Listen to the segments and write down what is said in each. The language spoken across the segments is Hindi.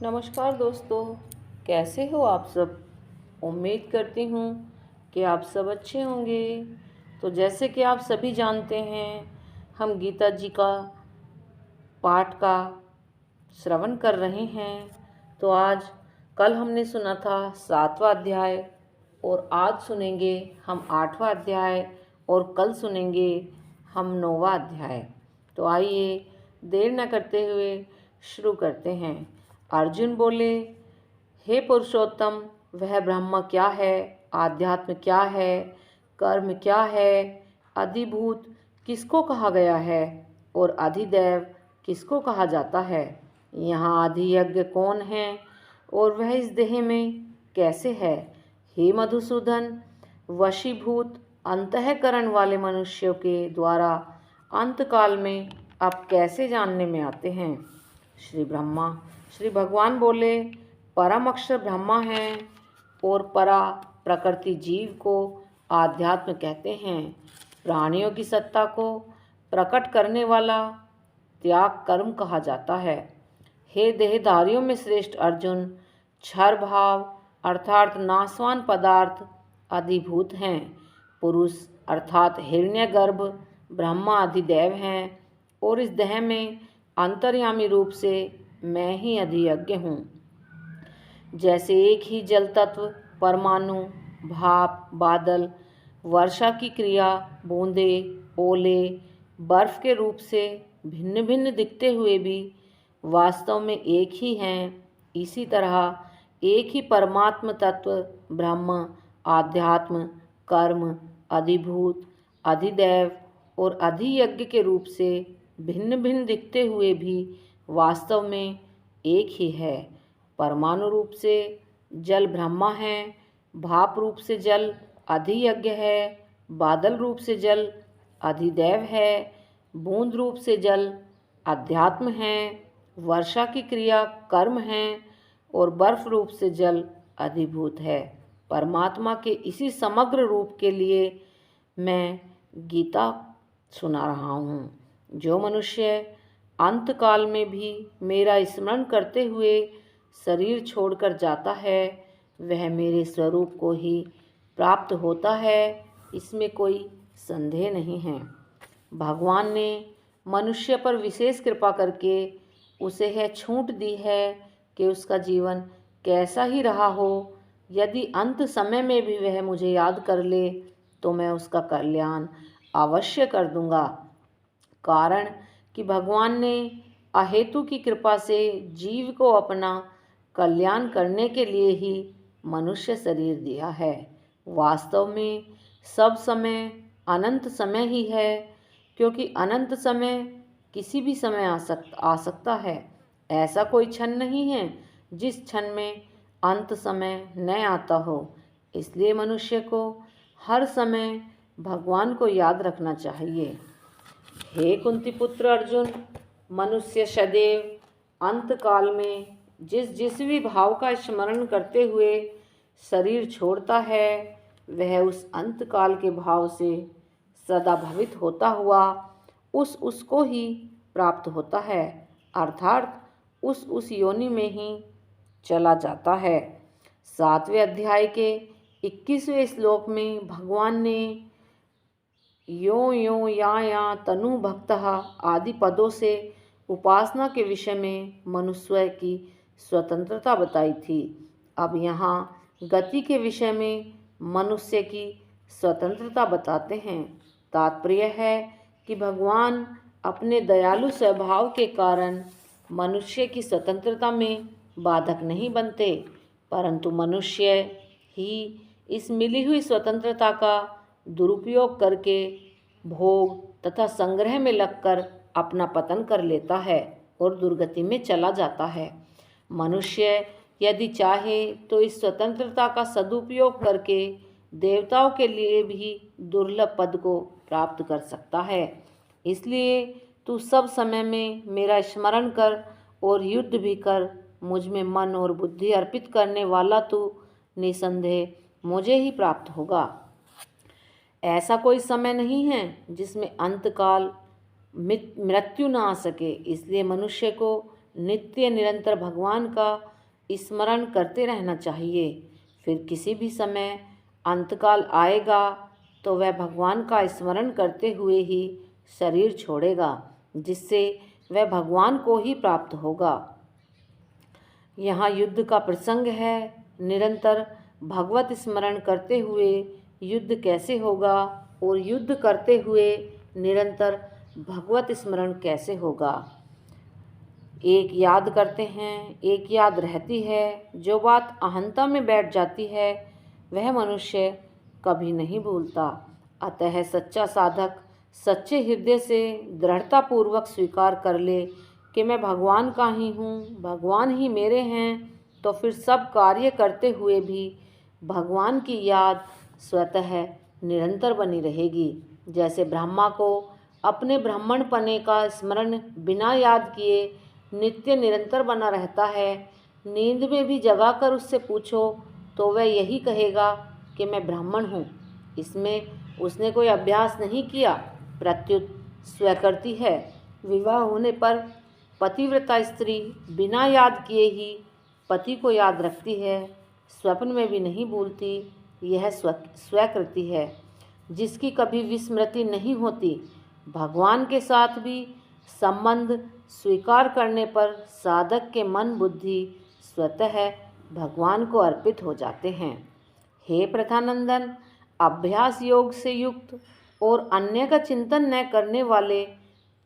नमस्कार दोस्तों, कैसे हो आप सब। उम्मीद करती हूँ कि आप सब अच्छे होंगे। तो जैसे कि आप सभी जानते हैं, हम गीता जी का पाठ का श्रवण कर रहे हैं। तो आज कल हमने सुना था 7वां अध्याय और आज सुनेंगे हम 8वां अध्याय और कल सुनेंगे हम 9वां अध्याय। तो आइए देर न करते हुए शुरू करते हैं। अर्जुन बोले, हे पुरुषोत्तम, वह ब्रह्म क्या है, आध्यात्म क्या है, कर्म क्या है, अधिभूत किसको कहा गया है और अधिदैव किसको कहा जाता है। यहाँ अधियज्ञ कौन है और वह इस देह में कैसे है। हे मधुसूदन, वशीभूत अंतःकरण वाले मनुष्यों के द्वारा अंतकाल में अब कैसे जानने में आते हैं। श्री भगवान बोले, परम अक्षर ब्रह्मा है और परा प्रकृति जीव को आध्यात्म कहते हैं। प्राणियों की सत्ता को प्रकट करने वाला त्याग कर्म कहा जाता है। हे देहधारियों में श्रेष्ठ अर्जुन, क्षर भाव अर्थात नाशवान पदार्थ अधिभूत हैं। पुरुष अर्थात हिरण्यगर्भ ब्रह्मा अधिदैव हैं और इस देह में अंतर्यामी रूप से मैं ही अधियज्ञ हूँ। जैसे एक ही जल तत्व, परमाणु, भाप, बादल, वर्षा की क्रिया, बूंदे, ओले, बर्फ के रूप से भिन्न भिन्न दिखते हुए भी वास्तव में एक ही हैं, इसी तरह एक ही परमात्म तत्व ब्रह्म आध्यात्म कर्म अधिभूत अधिदैव और अधियज्ञ के रूप से भिन्न भिन्न दिखते हुए भी वास्तव में एक ही है। परमाणु रूप से जल ब्रह्मा है, भाप रूप से जल अधियज्ञ है, बादल रूप से जल अधिदैव है, बूंद रूप से जल अध्यात्म है, वर्षा की क्रिया कर्म है और बर्फ रूप से जल अधिभूत है। परमात्मा के इसी समग्र रूप के लिए मैं गीता सुना रहा हूँ। जो मनुष्य अंतकाल में भी मेरा स्मरण करते हुए शरीर छोड़कर जाता है, वह मेरे स्वरूप को ही प्राप्त होता है, इसमें कोई संदेह नहीं है। भगवान ने मनुष्य पर विशेष कृपा करके उसे यह छूट दी है कि उसका जीवन कैसा ही रहा हो, यदि अंत समय में भी वह मुझे याद कर ले तो मैं उसका कल्याण अवश्य कर दूंगा। कारण कि भगवान ने अहेतु की कृपा से जीव को अपना कल्याण करने के लिए ही मनुष्य शरीर दिया है। वास्तव में सब समय अनंत समय ही है, क्योंकि अनंत समय किसी भी समय आ सकता है। ऐसा कोई क्षण नहीं है जिस क्षण में अंत समय न आता हो। इसलिए मनुष्य को हर समय भगवान को याद रखना चाहिए। हे कुंती पुत्र अर्जुन, मनुष्य सदैव अंतकाल में जिस भी भाव का स्मरण करते हुए शरीर छोड़ता है, वह उस अंतकाल के भाव से सदा भवित होता हुआ उसको ही प्राप्त होता है, अर्थात उस योनि में ही चला जाता है। 7वें अध्याय के 21वें श्लोक में भगवान ने यो यो या तनु भक्तः आदि पदों से उपासना के विषय में मनुष्य की स्वतंत्रता बताई थी। अब यहाँ गति के विषय में मनुष्य की स्वतंत्रता बताते हैं। तात्पर्य है कि भगवान अपने दयालु स्वभाव के कारण मनुष्य की स्वतंत्रता में बाधक नहीं बनते, परंतु मनुष्य ही इस मिली हुई स्वतंत्रता का दुरुपयोग करके भोग तथा संग्रह में लगकर अपना पतन कर लेता है और दुर्गति में चला जाता है। मनुष्य यदि चाहे तो इस स्वतंत्रता का सदुपयोग करके देवताओं के लिए भी दुर्लभ पद को प्राप्त कर सकता है। इसलिए तू सब समय में मेरा स्मरण कर और युद्ध भी कर। मुझ में मन और बुद्धि अर्पित करने वाला तू निसंदेह मुझे ही प्राप्त होगा। ऐसा कोई समय नहीं है जिसमें अंतकाल मृत्यु न आ सके। इसलिए मनुष्य को नित्य निरंतर भगवान का स्मरण करते रहना चाहिए। फिर किसी भी समय अंतकाल आएगा तो वह भगवान का स्मरण करते हुए ही शरीर छोड़ेगा, जिससे वह भगवान को ही प्राप्त होगा। यहाँ युद्ध का प्रसंग है। निरंतर भगवत स्मरण करते हुए युद्ध कैसे होगा और युद्ध करते हुए निरंतर भगवत स्मरण कैसे होगा? एक याद करते हैं, एक याद रहती है। जो बात अहंता में बैठ जाती है वह मनुष्य कभी नहीं भूलता। अतः सच्चा साधक सच्चे हृदय से दृढ़तापूर्वक स्वीकार कर ले कि मैं भगवान का ही हूँ, भगवान ही मेरे हैं, तो फिर सब कार्य करते हुए भी भगवान की याद स्वतः निरंतर बनी रहेगी। जैसे ब्रह्मा को अपने ब्राह्मणपने का स्मरण बिना याद किए नित्य निरंतर बना रहता है। नींद में भी जगाकर उससे पूछो तो वह यही कहेगा कि मैं ब्राह्मण हूँ। इसमें उसने कोई अभ्यास नहीं किया, प्रत्युत स्वयं करती है। विवाह होने पर पतिव्रता स्त्री बिना याद किए ही पति को याद रखती है, स्वप्न में भी नहीं भूलती। यह स्वीकृति है जिसकी कभी विस्मृति नहीं होती। भगवान के साथ भी संबंध स्वीकार करने पर साधक के मन बुद्धि स्वतः भगवान को अर्पित हो जाते हैं। हे प्रथानंदन, अभ्यास योग से युक्त और अन्य का चिंतन न करने वाले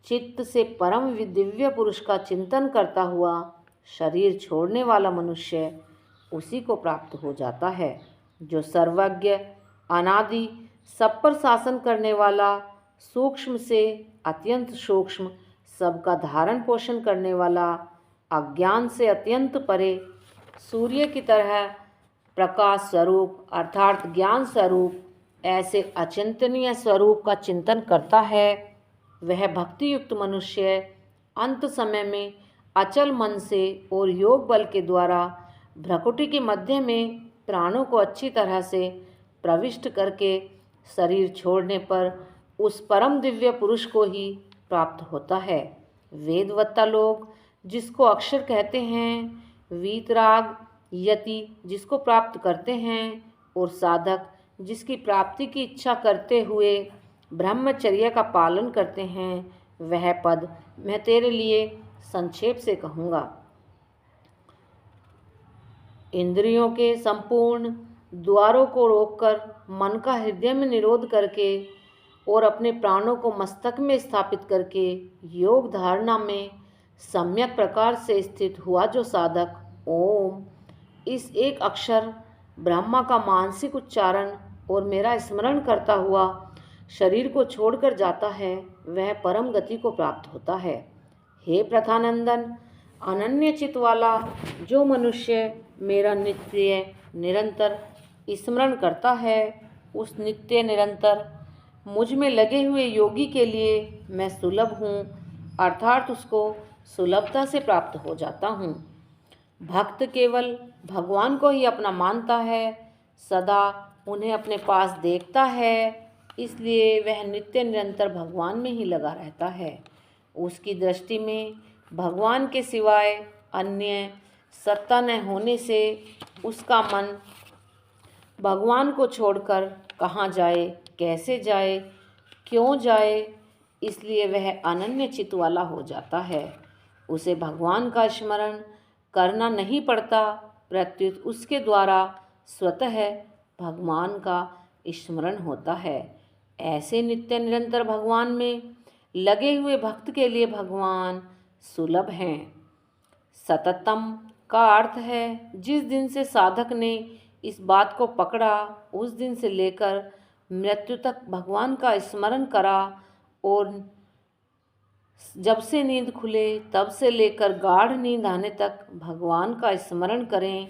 चित्त से परम दिव्य पुरुष का चिंतन करता हुआ शरीर छोड़ने वाला मनुष्य उसी को प्राप्त हो जाता है, जो सर्वज्ञ, अनादि, सब पर शासन करने वाला, सूक्ष्म से अत्यंत सूक्ष्म, सबका धारण पोषण करने वाला, अज्ञान से अत्यंत परे, सूर्य की तरह प्रकाश स्वरूप अर्थात ज्ञान स्वरूप ऐसे अचिंतनीय स्वरूप का चिंतन करता है। वह भक्ति युक्त मनुष्य अंत समय में अचल मन से और योग बल के द्वारा भ्रकुटी के मध्य में प्राणों को अच्छी तरह से प्रविष्ट करके शरीर छोड़ने पर उस परम दिव्य पुरुष को ही प्राप्त होता है। वेदवत्ता लोग जिसको अक्षर कहते हैं, वीतराग यति जिसको प्राप्त करते हैं, और साधक जिसकी प्राप्ति की इच्छा करते हुए ब्रह्मचर्य का पालन करते हैं, वह पद मैं तेरे लिए संक्षेप से कहूँगा। इंद्रियों के संपूर्ण द्वारों को रोककर मन का हृदय में निरोध करके और अपने प्राणों को मस्तक में स्थापित करके योग धारणा में सम्यक प्रकार से स्थित हुआ जो साधक ओम इस एक अक्षर ब्रह्मा का मानसिक उच्चारण और मेरा स्मरण करता हुआ शरीर को छोड़कर जाता है, वह परम गति को प्राप्त होता है। हे प्रथानंदन, अनन्य चित वाला जो मनुष्य मेरा नित्य निरंतर स्मरण करता है, उस नित्य निरंतर मुझ में लगे हुए योगी के लिए मैं सुलभ हूँ, अर्थात उसको सुलभता से प्राप्त हो जाता हूँ। भक्त केवल भगवान को ही अपना मानता है, सदा उन्हें अपने पास देखता है, इसलिए वह नित्य निरंतर भगवान में ही लगा रहता है। उसकी दृष्टि में भगवान के सिवाय अन्य सत्ता न होने से उसका मन भगवान को छोड़कर कहाँ जाए, कैसे जाए, क्यों जाए, इसलिए वह अनन्य चित्त वाला हो जाता है। उसे भगवान का स्मरण करना नहीं पड़ता, प्रत्युत उसके द्वारा स्वतः भगवान का स्मरण होता है। ऐसे नित्य निरंतर भगवान में लगे हुए भक्त के लिए भगवान सुलभ हैं। सततम का अर्थ है जिस दिन से साधक ने इस बात को पकड़ा उस दिन से लेकर मृत्यु तक भगवान का स्मरण करा, और जब से नींद खुले तब से लेकर गाढ़ नींद आने तक भगवान का स्मरण करें।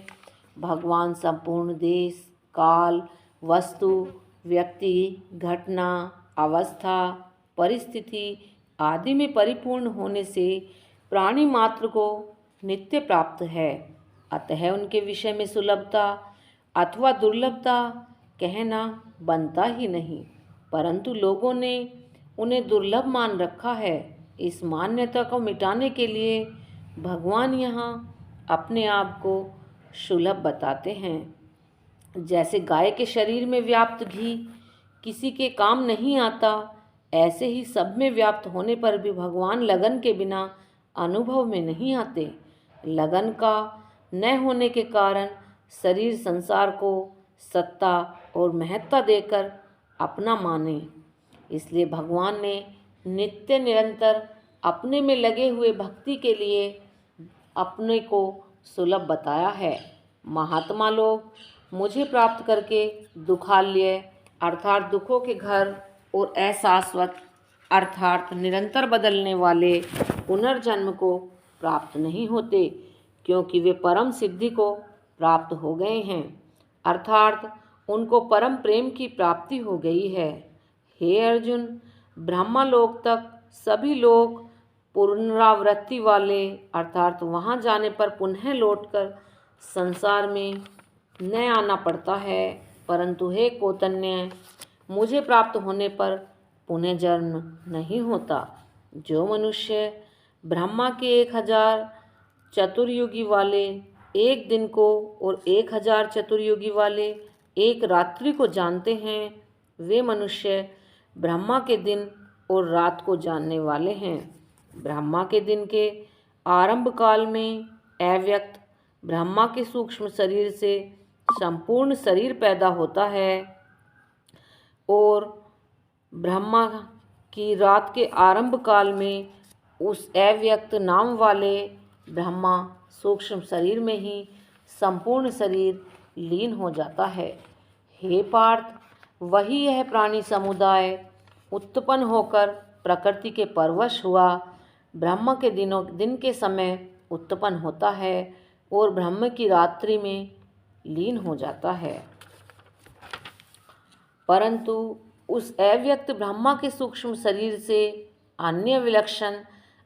भगवान संपूर्ण देश, काल, वस्तु, व्यक्ति, घटना, अवस्था, परिस्थिति आदि में परिपूर्ण होने से प्राणी मात्र को नित्य प्राप्त है। अतः उनके विषय में सुलभता अथवा दुर्लभता कहना बनता ही नहीं, परंतु लोगों ने उन्हें दुर्लभ मान रखा है। इस मान्यता को मिटाने के लिए भगवान यहाँ अपने आप को सुलभ बताते हैं। जैसे गाय के शरीर में व्याप्त घी किसी के काम नहीं आता, ऐसे ही सब में व्याप्त होने पर भी भगवान लगन के बिना अनुभव में नहीं आते। लगन का न होने के कारण शरीर संसार को सत्ता और महत्ता देकर अपना माने। इसलिए भगवान ने नित्य निरंतर अपने में लगे हुए भक्ति के लिए अपने को सुलभ बताया है। महात्मा लोग मुझे प्राप्त करके दुखालय अर्थात दुखों के घर और अशाश्वत अर्थात निरंतर बदलने वाले पुनर्जन्म को प्राप्त नहीं होते, क्योंकि वे परम सिद्धि को प्राप्त हो गए हैं, अर्थात उनको परम प्रेम की प्राप्ति हो गई है। हे अर्जुन, ब्रह्मलोक तक सभी लोग पुनरावृत्ति वाले अर्थात वहाँ जाने पर पुनः लौटकर संसार में न आना पड़ता है, परंतु हे कौतन्य, मुझे प्राप्त होने पर पुनः जन्म नहीं होता। जो मनुष्य ब्रह्मा के 1000 चतुर्युगी वाले एक दिन को और 1000 चतुर्युगी वाले एक रात्रि को जानते हैं, वे मनुष्य ब्रह्मा के दिन और रात को जानने वाले हैं। ब्रह्मा के दिन के आरंभ काल में अव्यक्त ब्रह्मा के सूक्ष्म शरीर से संपूर्ण शरीर पैदा होता है और ब्रह्मा की रात के आरंभ काल में उस अव्यक्त नाम वाले ब्रह्मा सूक्ष्म शरीर में ही संपूर्ण शरीर लीन हो जाता है। हे पार्थ, वही यह प्राणी समुदाय उत्पन्न होकर प्रकृति के परवश हुआ ब्रह्म के दिन के समय उत्पन्न होता है और ब्रह्म की रात्रि में लीन हो जाता है। परंतु उस अव्यक्त ब्रह्मा के सूक्ष्म शरीर से अन्य विलक्षण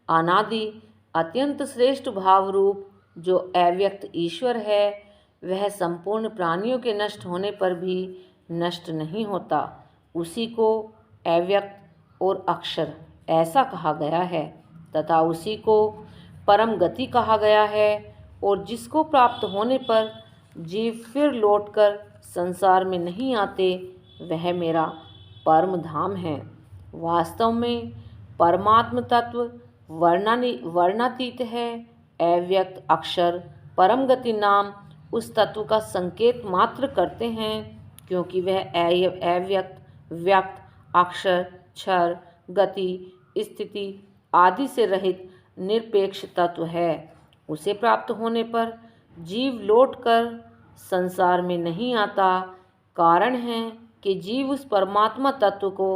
अनादि अत्यंत श्रेष्ठ भाव रूप जो अव्यक्त ईश्वर है, वह संपूर्ण प्राणियों के नष्ट होने पर भी नष्ट नहीं होता। उसी को अव्यक्त और अक्षर ऐसा कहा गया है तथा उसी को परम गति कहा गया है, और जिसको प्राप्त होने पर जीव फिर लौटकर संसार में नहीं आते, वह मेरा परम धाम है। वास्तव में परमात्म तत्व वर्णातीत है। अव्यक्त अक्षर परम गति नाम उस तत्व का संकेत मात्र करते हैं, क्योंकि वह अव्यक्त व्यक्त अक्षर क्षर गति स्थिति आदि से रहित निरपेक्ष तत्व है। उसे प्राप्त होने पर जीव लौटकर संसार में नहीं आता। कारण है कि जीव उस परमात्मा तत्व को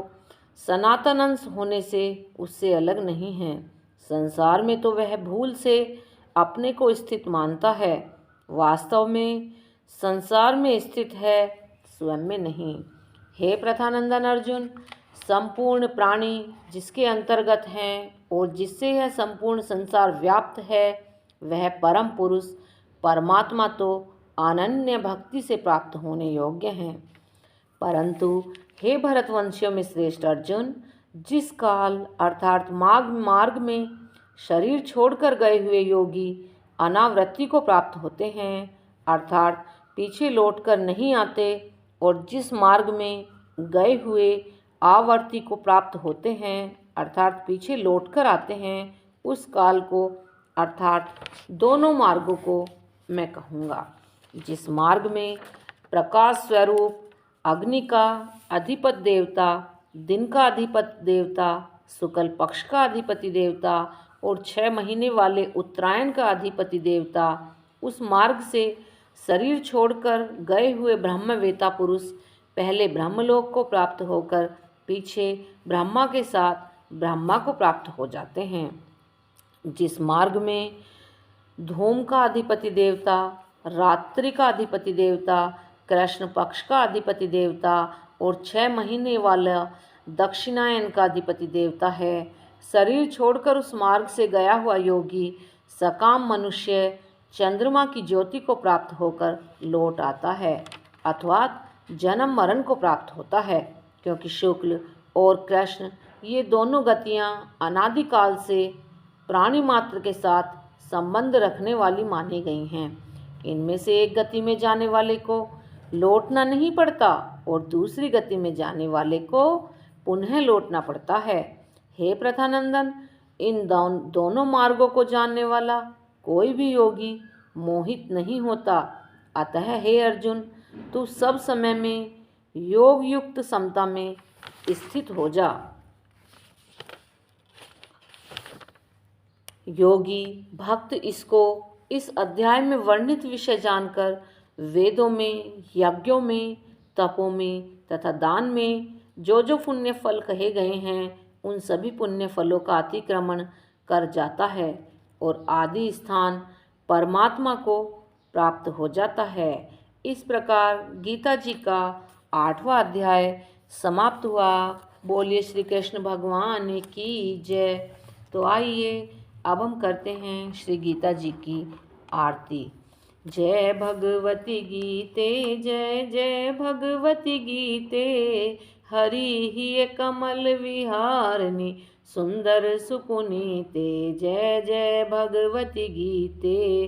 सनातन अंश होने से उससे अलग नहीं है। संसार में तो वह भूल से अपने को स्थित मानता है, वास्तव में संसार में स्थित है, स्वयं में नहीं। हे प्रथानंदन अर्जुन, संपूर्ण प्राणी जिसके अंतर्गत हैं और जिससे यह संपूर्ण संसार व्याप्त है, वह परम पुरुष परमात्मा तो अनन्य भक्ति से प्राप्त होने योग्य हैं। परंतु हे भरतवंशियों में श्रेष्ठ अर्जुन, जिस काल अर्थात मार्ग में शरीर छोड़कर गए हुए योगी अनावृत्ति को प्राप्त होते हैं, अर्थात पीछे लौटकर नहीं आते, और जिस मार्ग में गए हुए आवर्ती को प्राप्त होते हैं, अर्थात पीछे लौटकर आते हैं, उस काल को अर्थात दोनों मार्गों को मैं कहूँगा। जिस मार्ग में प्रकाश स्वरूप अग्नि का अधिपति देवता, दिन का अधिपति देवता, शुक्ल पक्ष का अधिपति देवता और 6 महीने वाले उत्तरायण का अधिपति देवता, उस मार्ग से शरीर छोड़कर गए हुए ब्रह्मवेता पुरुष पहले ब्रह्मलोक को प्राप्त होकर पीछे ब्रह्मा के साथ ब्रह्मा को प्राप्त हो जाते हैं। जिस मार्ग में धूम का अधिपति देवता, रात्रि का अधिपति देवता, कृष्ण पक्ष का अधिपति देवता और 6 महीने वाला दक्षिणायन का अधिपति देवता है, शरीर छोड़कर उस मार्ग से गया हुआ योगी सकाम मनुष्य चंद्रमा की ज्योति को प्राप्त होकर लौट आता है, अथवा जन्म मरण को प्राप्त होता है, क्योंकि शुक्ल और कृष्ण ये दोनों गतियाँ अनादिकाल से प्राणी मात्र के साथ संबंध रखने वाली मानी गई हैं। इनमें से एक गति में जाने वाले को लौटना नहीं पड़ता और दूसरी गति में जाने वाले को पुनः लौटना पड़ता है। हे प्रथानंदन, इन दोनों मार्गों को जानने वाला कोई भी योगी मोहित नहीं होता। अतः हे अर्जुन, तू सब समय में योग युक्त समता में स्थित हो जा। योगी भक्त इसको इस अध्याय में वर्णित विषय जानकर वेदों में, यज्ञों में, तपों में तथा दान में जो जो पुण्य फल कहे गए हैं उन सभी पुण्य फलों का अतिक्रमण कर जाता है और आदि स्थान परमात्मा को प्राप्त हो जाता है। इस प्रकार गीता जी का 8वां अध्याय समाप्त हुआ। बोलिए श्री कृष्ण भगवान की जय। तो आइए अब हम करते हैं श्री गीता जी की आरती। जय भगवती गीते, जय जय भगवती गीते, हरि ही कमल विहारिणी सुंदर सुपुनीते। जय जय भगवती गीते,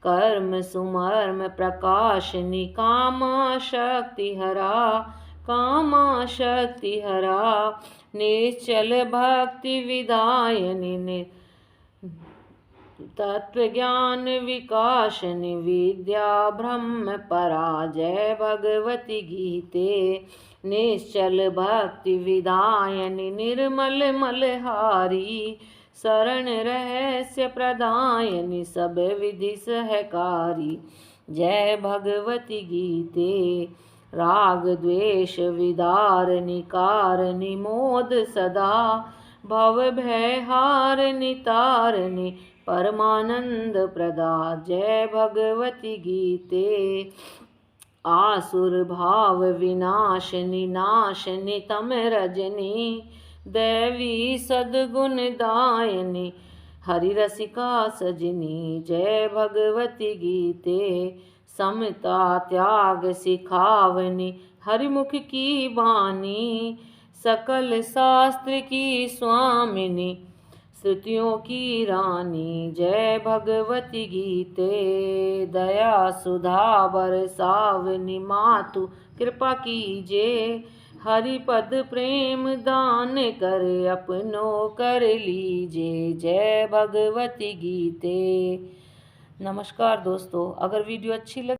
कर्म सुमर्म प्रकाशिनी कामा शक्ति हरा, कामा शक्ति हरा, निश्चल भक्ति विदायिनी तत्वज्ञान विकासिनी विद्या ब्रह्म परा। जय भगवती गीते, निश्चल भक्ति विदायिनी निर्मल मलहारी, शरण रहस्य प्रदायिनी सब विधि सहकारी। जय भगवती गीते, राग द्वेष विदारिणी कारिणी मोद सदा, भव भय हारिणी तारिणी परमानंद प्रदा। जय भगवती गीते, आसुर भाव विनाशिनी नाशिनी तम रजनी, देवी सद्गुण दायिनी हरि रसिका सजनी। जय भगवती गीते, समता त्याग सिखावनी हरिमुख की बानी, सकल शास्त्र की स्वामिनी श्रुतियों की रानी। जय भगवती गीते, दया सुधा बरसावनी मातु कृपा कीजे, हरिपद प्रेम दान कर अपनों कर लीजे। जय भगवती गीते। नमस्कार दोस्तों, अगर वीडियो अच्छी लगे